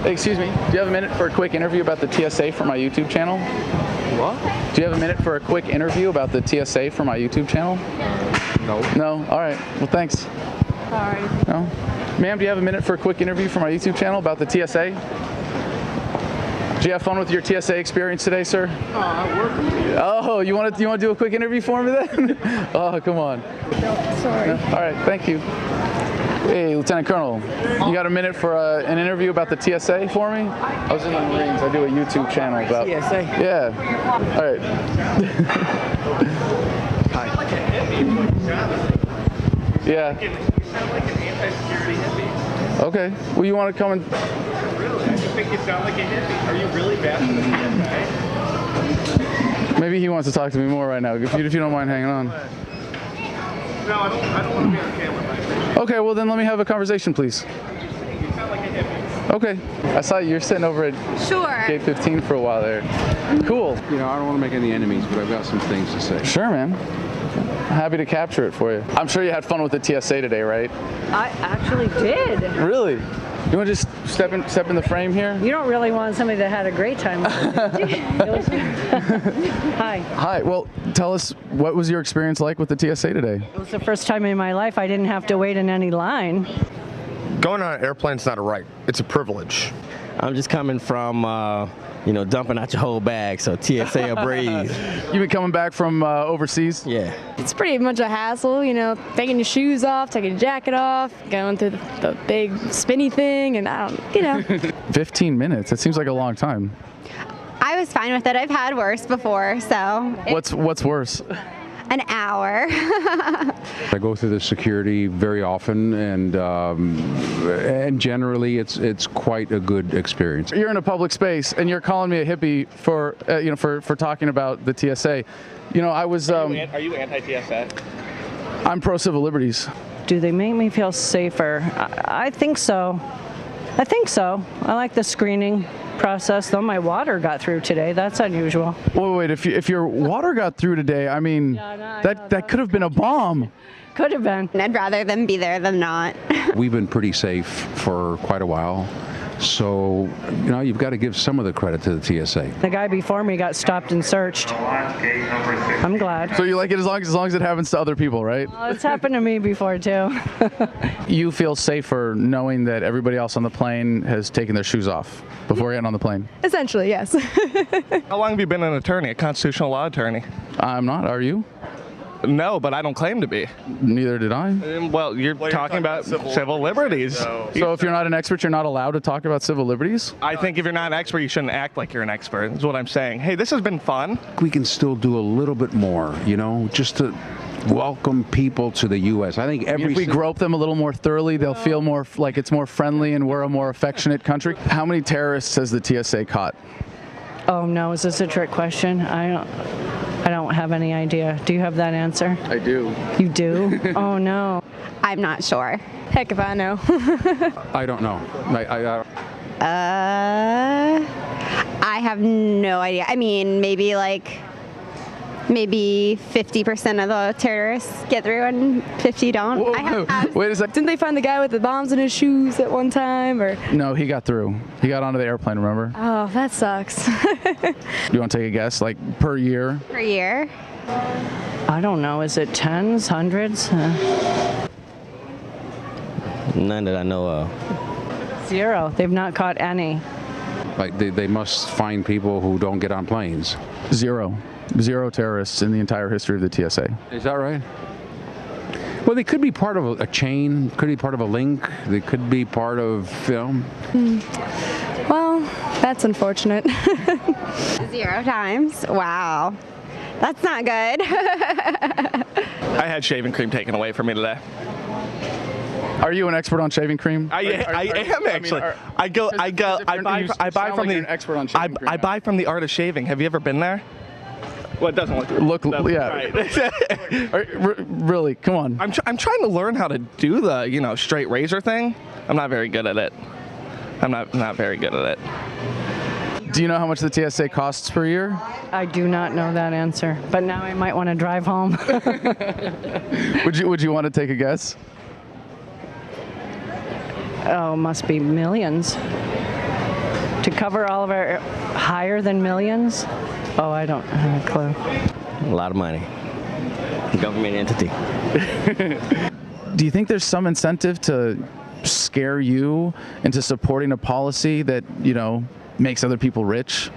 Hey, excuse me. Do you have a minute for a quick interview about the TSA for my YouTube channel? What? Do you have a minute for a quick interview about the TSA for my YouTube channel? No. No? All right. Well, thanks. Sorry. No? Ma'am, do you have a minute for a quick interview for my YouTube channel about the TSA? Did you have fun with your TSA experience today, sir? Oh, I work with you. Oh, you want to do a quick interview for me then? Oh, come on. No, sorry. No? All right. Thank you. Hey, Lieutenant Colonel, you got a minute for an interview about the TSA for me? I was in the Marines. I do a YouTube channel about... TSA? Yeah. All right. Hi. Yeah. You sound like an anti-security hippie. Okay. Well, you want to come and... Really? I think you sound like a hippie. Are you really bad for the TSA? Maybe he wants to talk to me more right now, if you don't mind hanging on. No, I don't want to be on camera, but I appreciate it. Okay, well then let me have a conversation, please. You sound like a hippie. Okay. I saw you're sitting over at Sure. Gate 15 for a while there. Cool. You know, I don't want to make any enemies, but I've got some things to say. Sure, man. Happy to capture it for you. I'm sure you had fun with the TSA today, right? I actually did. Really? You want to just step in the frame here? You don't really want somebody that had a great time with it, do you? Hi. Hi. Well, tell us, what was your experience like with the TSA today? It was the first time in my life I didn't have to wait in any line. Going on an airplane's not a right. It's a privilege. I'm just coming from, dumping out your whole bag, so TSA a breeze. You been coming back from overseas? Yeah. It's pretty much a hassle, taking your shoes off, taking your jacket off, going through the big spinny thing, and 15 minutes. That seems like a long time. I was fine with it. I've had worse before, so. What's worse? An hour. I go through the security very often, and generally it's quite a good experience. You're in a public space, and you're calling me a hippie for talking about the TSA. I was. Are you anti-TSA? I'm pro civil liberties. Do they make me feel safer? I think so. I like the screening process, though my water got through today. That's unusual. Wait. If your water got through today, I mean, that could have been a bomb. Could have been. I'd rather them be there than not. We've been pretty safe for quite a while, so you've got to give some of the credit to the TSA. The guy before me got stopped and searched. I'm glad. So you like it as long as it happens to other people, right? Well, it's happened to me before too. You feel safer knowing that everybody else on the plane has taken their shoes off before getting on the plane? Essentially, yes. How long have you been an attorney, a constitutional law attorney? I'm not. Are you? No, but I don't claim to be. Neither did I. Well, you're talking about civil liberties. So if you're not an expert, you're not allowed to talk about civil liberties? I think if you're not an expert, you shouldn't act like you're an expert, is what I'm saying. Hey, this has been fun. We can still do a little bit more, just to welcome people to the U.S. I think If we grope them a little more thoroughly, they'll feel more like it's more friendly and we're a more affectionate country. How many terrorists has the TSA caught? Oh no, is this a trick question? I don't have any idea. Do you have that answer? I do. You do? Oh no. I'm not sure. Heck if I know. I don't know. I have no idea. I mean, maybe 50% of the terrorists get through and 50 don't. Whoa, wait a second. Didn't they find the guy with the bombs in his shoes at one time? Or No, he got through. He got onto the airplane, remember? oh, that sucks. Do you want to take a guess? Like per year? Per year. I don't know. Is it tens, hundreds? None that I know of. 0. They've not caught any. Like they must find people who don't get on planes. 0 terrorists in the entire history of the TSA. Is that right? Well, they could be part of a chain, could be part of a link, they could be part of, Well, that's unfortunate. 0 times. Wow. That's not good. I had shaving cream taken away from me today. Are you an expert on shaving cream? I am actually. I buy from the Art of Shaving. Have you ever been there? Well, it doesn't look. Yeah. Right. Really? Come on. I'm trying to learn how to do the straight razor thing. I'm not very good at it. I'm not very good at it. Do you know how much the TSA costs per year? I do not know that answer, but now I might want to drive home. Would you want to take a guess? Oh, must be millions. To cover all of our higher than millions? Oh, I don't have a clue. A lot of money. Government entity. Do you think there's some incentive to scare you into supporting a policy that, makes other people rich?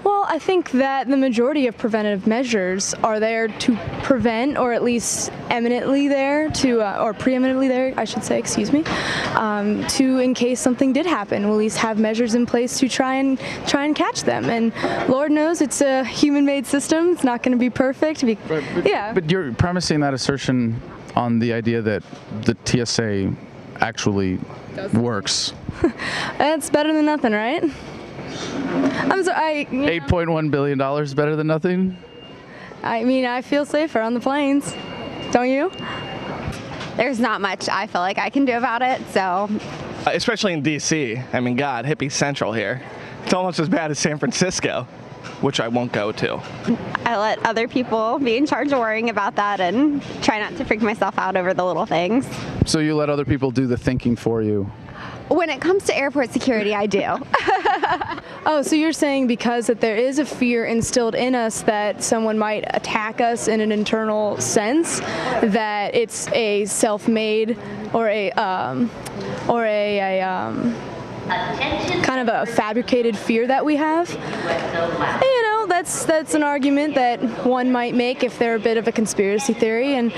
Well, I think that the majority of preventative measures are there to prevent, or at least eminently there to, or preeminently there, I should say, excuse me, to, in case something did happen, we'll at least have measures in place to try and catch them. And Lord knows it's a human-made system. It's not going to be perfect. But you're premising that assertion on the idea that the TSA actually works. That's better than nothing, right? I'm sorry. $8.1 billion better than nothing? I mean, I feel safer on the planes. Don't you? There's not much I feel like I can do about it, so. Especially in D.C. I mean, God, hippie central here. It's almost as bad as San Francisco, which I won't go to. I let other people be in charge of worrying about that and try not to freak myself out over the little things. So you let other people do the thinking for you? When it comes to airport security, I do. Oh, so you're saying because that there is a fear instilled in us that someone might attack us in an internal sense, that it's a self-made or a kind of a fabricated fear that we have. That's an argument that one might make if they're a bit of a conspiracy theory. And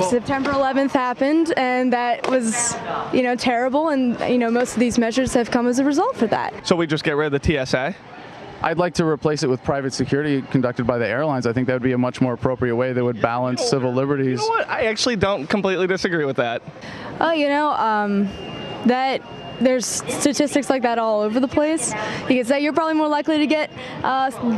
September 11th happened, and that was terrible. And most of these measures have come as a result for that. So we just get rid of the TSA? I'd like to replace it with private security conducted by the airlines. I think that would be a much more appropriate way that would balance civil liberties. You know what? I actually don't completely disagree with that. That there's statistics like that all over the place. You can say you're probably more likely to get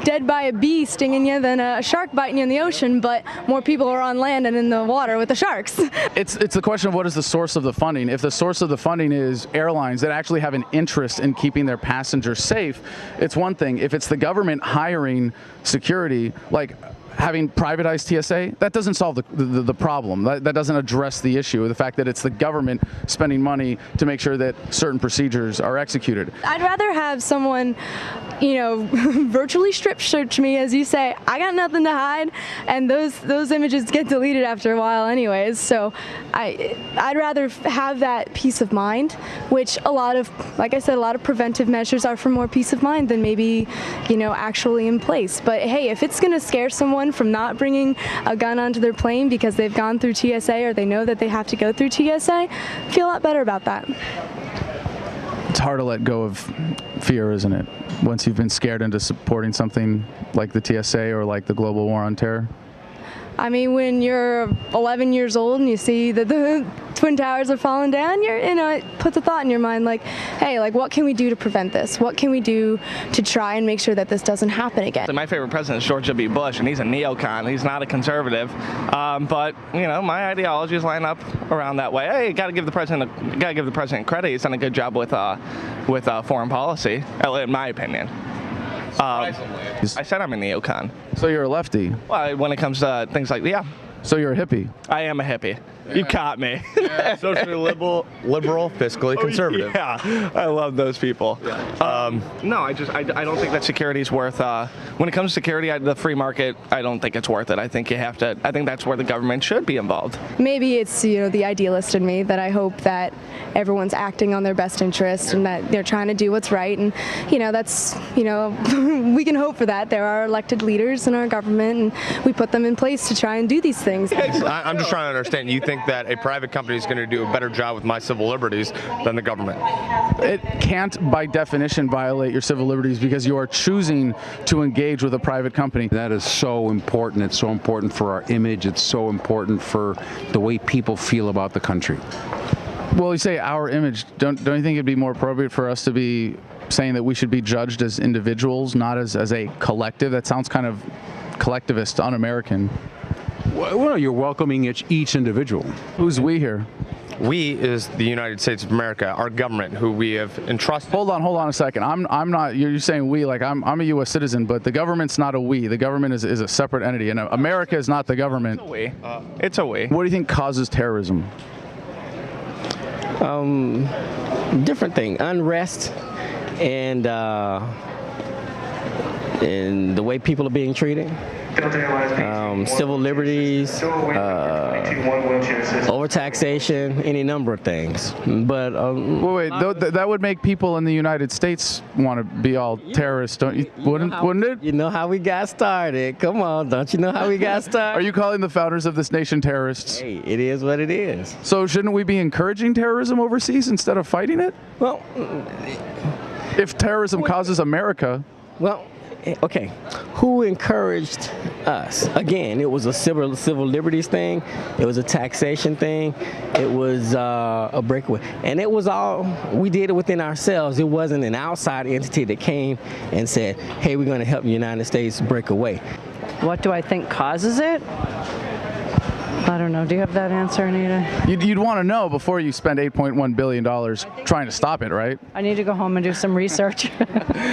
dead by a bee stinging you than a shark biting you in the ocean, but more people are on land and in the water with the sharks. It's the question of what is the source of the funding. If the source of the funding is airlines that actually have an interest in keeping their passengers safe, it's one thing. If it's the government hiring security, like having privatized TSA, that doesn't solve the problem. That doesn't address the issue of the fact that it's the government spending money to make sure that certain procedures are executed. I'd rather have someone, virtually strip search me, as you say. I got nothing to hide, and those images get deleted after a while anyways. So I'd rather have that peace of mind, which like I said, a lot of preventive measures are for more peace of mind than maybe, actually in place. But hey, if it's going to scare someone from not bringing a gun onto their plane because they've gone through TSA or they know that they have to go through TSA, I feel a lot better about that. It's hard to let go of fear, isn't it? Once you've been scared into supporting something like the TSA or like the global war on terror. I mean, when you're 11 years old and you see that the Twin Towers are falling down, it puts a thought in your mind like, hey, what can we do to prevent this? What can we do to try and make sure that this doesn't happen again? So my favorite president is George W. Bush, and he's a neocon. He's not a conservative, but my ideologies line up around that way. Hey, gotta give the president credit. He's done a good job with foreign policy, in my opinion. I said I'm a neocon. So you're a lefty? Well, when it comes to things like, yeah. So you're a hippie? I am a hippie. Yeah. You caught me. Yeah. Socially liberal, fiscally conservative. Yeah, I love those people. Yeah. No, I don't think that security is worth. When it comes to security, the free market, I don't think it's worth it. I think that's where the government should be involved. Maybe it's the idealist in me that I hope that everyone's acting on their best interest and that they're trying to do what's right, and that's we can hope for that. There are elected leaders in our government, and we put them in place to try and do these things. I'm just trying to understand. You think that a private company is going to do a better job with my civil liberties than the government? It can't, by definition, violate your civil liberties because you are choosing to engage with a private company. That is so important. It's so important for our image. It's so important for the way people feel about the country. Well, you say our image. Don't you think it'd be more appropriate for us to be saying that we should be judged as individuals, not as a collective? That sounds kind of collectivist, un-American. Well, you're welcoming each individual. Who's we here? We is the United States of America, our government, who we have entrusted. Hold on a second. I'm not. You're saying we, like I'm a U.S. citizen, but the government's not a we. The government is a separate entity, and America is not the government. It's a we. It's a we. What do you think causes terrorism? Different thing. Unrest and the way people are being treated, civil liberties, overtaxation, any number of things. But wait, that would make people in the United States want to be all terrorists, don't you? Wouldn't it? You know how we got started. Come on, don't you know how we got started? Are you calling the founders of this nation terrorists? Hey, it is what it is. So shouldn't we be encouraging terrorism overseas instead of fighting it? Well, if terrorism causes America. Well, okay, who encouraged us? Again, it was a civil liberties thing. It was a taxation thing. It was a breakaway. And it was all, we did it within ourselves. It wasn't an outside entity that came and said, hey, we're going to help the United States break away. What do I think causes it? I don't know. Do you have that answer, Anita? You'd want to know before you spend $8.1 billion trying to stop it, right? I need to go home and do some research.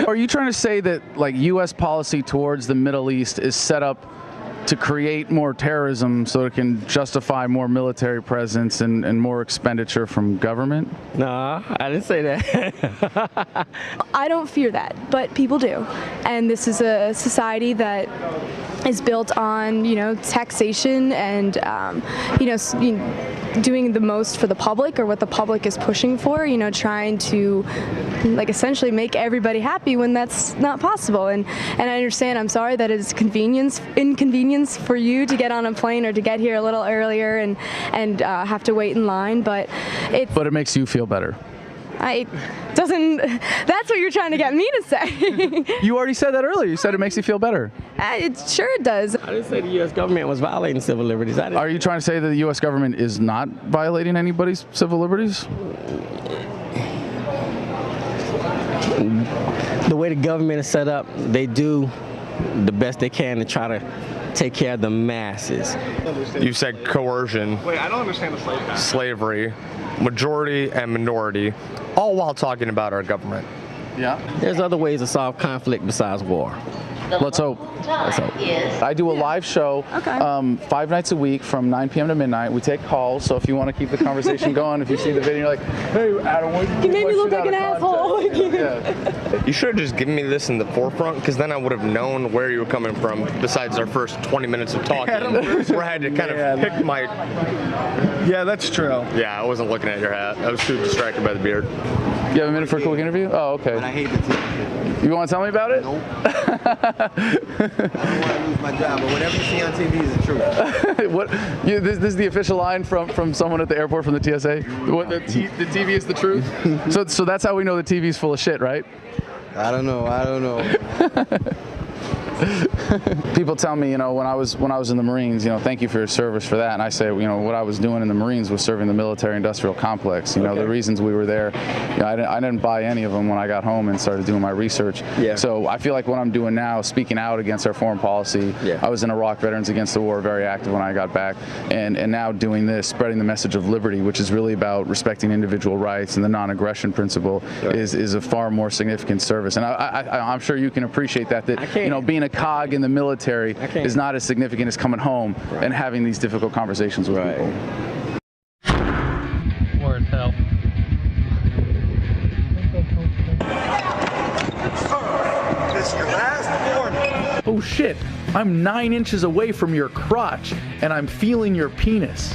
Are you trying to say that like U.S. policy towards the Middle East is set up to create more terrorism so it can justify more military presence and more expenditure from government? No, I didn't say that. I don't fear that, but people do. And this is a society that is built on, taxation and, doing the most for the public or what the public is pushing for, trying to essentially make everybody happy when that's not possible. And I understand, I'm sorry that it's inconvenience for you to get on a plane or to get here a little earlier and have to wait in line, but it makes you feel better. That's what you're trying to get me to say. You already said that earlier. You said it makes you feel better. Sure it does. I didn't say the U.S. government was violating civil liberties. Are you trying to say that the U.S. government is not violating anybody's civil liberties? The way the government is set up, they do the best they can to try to take care of the masses. You said coercion. Wait, I don't understand the slave pass. Slavery, majority and minority, all while talking about our government. Yeah. There's other ways to solve conflict besides war. Let's hope. I do a live show 5 nights a week from 9 p.m. to midnight. We take calls, so if you want to keep the conversation going, if you see the video, you're like, hey, Adam, you made me look like an asshole. Yeah. You should have just given me this in the forefront, because then I would have known where you were coming from, besides our first 20 minutes of talking, where I had to kind of pick my... Yeah, that's true. Yeah, I wasn't looking at your hat. I was too distracted by the beard. You have a minute for a quick interview? Oh, okay. But I hate the TV. You want to tell me about it? Nope. I don't want to lose my job, but whatever you see on TV is the truth. This is the official line from someone at the airport from the TSA? The TV is the truth? So that's how we know the TV is full of shit, right? I don't know. People tell me, when I was in the Marines, thank you for your service for that. And I say, what I was doing in the Marines was serving the military-industrial complex. The reasons we were there, I didn't buy any of them when I got home and started doing my research. Yeah. So I feel like what I'm doing now, speaking out against our foreign policy. Yeah. I was in Iraq, Veterans Against the War, very active when I got back, and now doing this, spreading the message of liberty, which is really about respecting individual rights and the non-aggression principle, is a far more significant service. And I'm sure you can appreciate that being a cog in the military is not as significant as coming home and having these difficult conversations with people. Word hell. This is your last warning. Oh shit, I'm 9 inches away from your crotch and I'm feeling your penis.